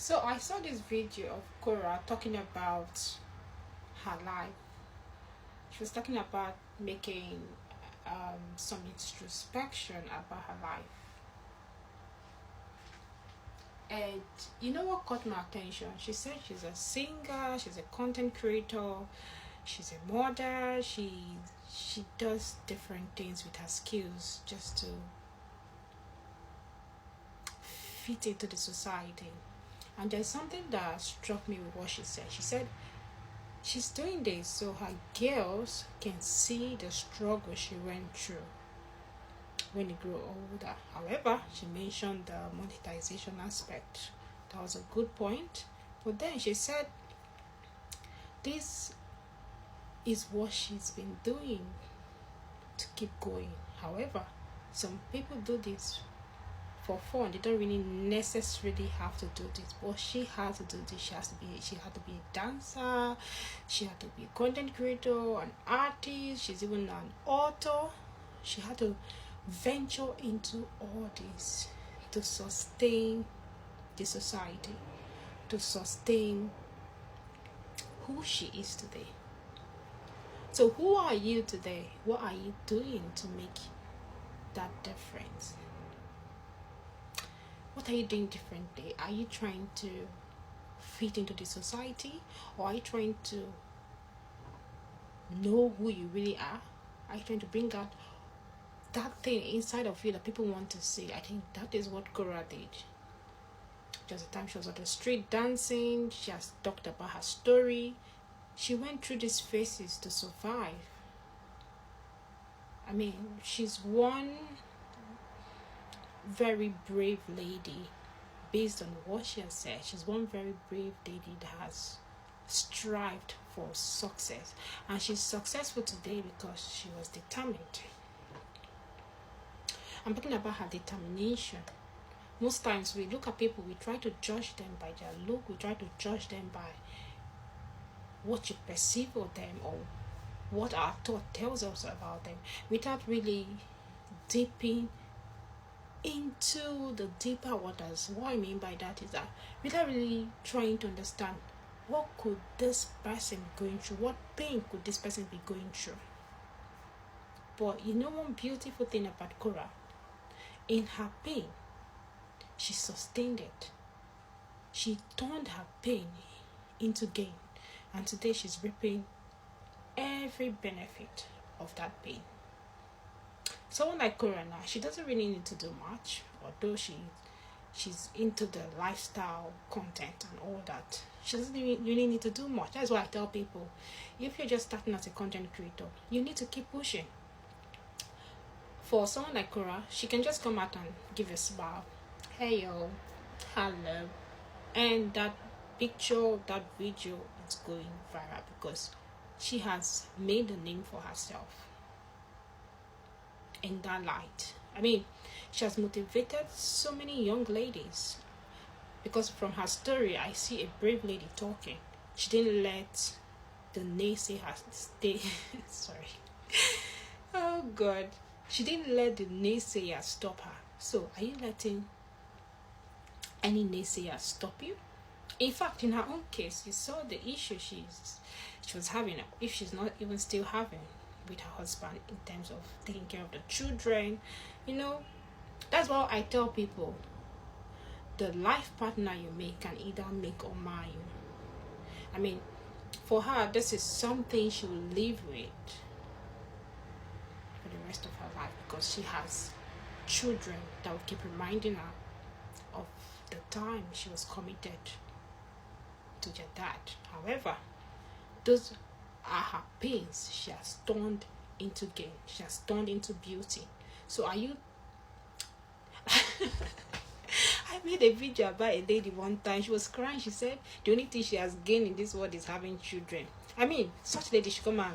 So I saw this video of Korra talking about her life. She was talking about making some introspection about her life. And you know what caught my attention? She said she's a singer, she's a content creator, she's a model, she does different things with her skills just to fit into the society. And there's something that struck me with what she said. She said she's doing this so her girls can see the struggle she went through when they grow older. However, she mentioned the monetization aspect. That was a good point. But then she said this is what she's been doing to keep going. However, some people do this for fun. They don't really necessarily have to do this, but she had to do this. She had to be a dancer, she had to be a content creator, an artist, she's even an author. She had to venture into all this to sustain the society, to sustain who she is today. So who are you today? What are you doing to make that difference? What are you doing differently? Are you trying to fit into the society, or are you trying to know who you really are? Are you trying to bring out that thing inside of you that people want to see? I think that is what Korra did. Just the time she was on the street dancing, she has talked about her story. She went through these phases to survive. I mean, she's one very brave lady. Based on what she has said, she's one very brave lady that has strived for success, and she's successful today because she was determined. I'm talking about her determination. Most times we look at people, we try to judge them by their look, we try to judge them by what you perceive of them or what our thought tells us about them, without really dipping into the deeper waters. What I mean by that is that without really trying to understand what could this person be going through, what pain could this person be going through. But you know one beautiful thing about Korra? In her pain, she sustained it. She turned her pain into gain, and today she's reaping every benefit of that pain. Someone like Korra now, she doesn't really need to do much, although she's into the lifestyle content and all that. She doesn't really need to do much. That's why I tell people, if you're just starting as a content creator, you need to keep pushing. For someone like Korra, she can just come out and give a smile, hey yo, hello, and that picture, that video is going viral because she has made a name for herself in that light. I mean, she has motivated so many young ladies, because from her story I see a brave lady talking. She didn't let the naysayers stay sorry oh god, she didn't let the naysayers stop her. So are you letting any naysayers stop you? In fact, in her own case, you saw the issue she was having, if she's not even still having, with her husband, in terms of taking care of the children. You know, that's why I tell people, the life partner you make can either make or mar you. I mean, for her, this is something she will live with for the rest of her life, because she has children that will keep reminding her of the time she was committed to their dad. However, those are her pains she has turned into gain, she has turned into beauty. So are you I made a video about a lady one time. She was crying. She said the only thing she has gained in this world is having children. I mean, such lady should come and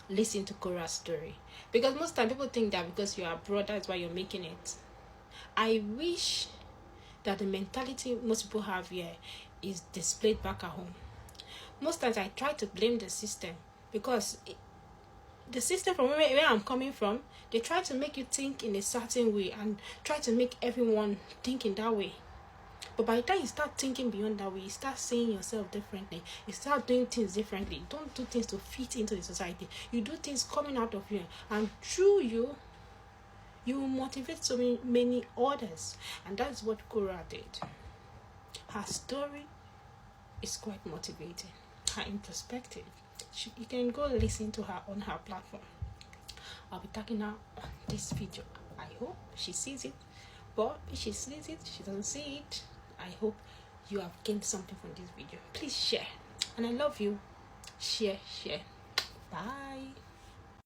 listen to Korra's story, because most time people think that because you're abroad, that's why you're making it. I wish that the mentality most people have here is displayed back at home. Most times I try to blame the system, because the system from where I'm coming from, they try to make you think in a certain way and try to make everyone think in that way. But by the time you start thinking beyond that way, you start seeing yourself differently, you start doing things differently. You don't do things to fit into the society. You do things coming out of you, and through you, you will motivate so many others. And that's what Korra did. Her story is quite motivating. Her introspective. You can go listen to her on her platform. I'll be tagging her on this video. I hope she sees it. But if she sees it, she doesn't see it, I hope you have gained something from this video. Please share. And I love you. Share. Bye.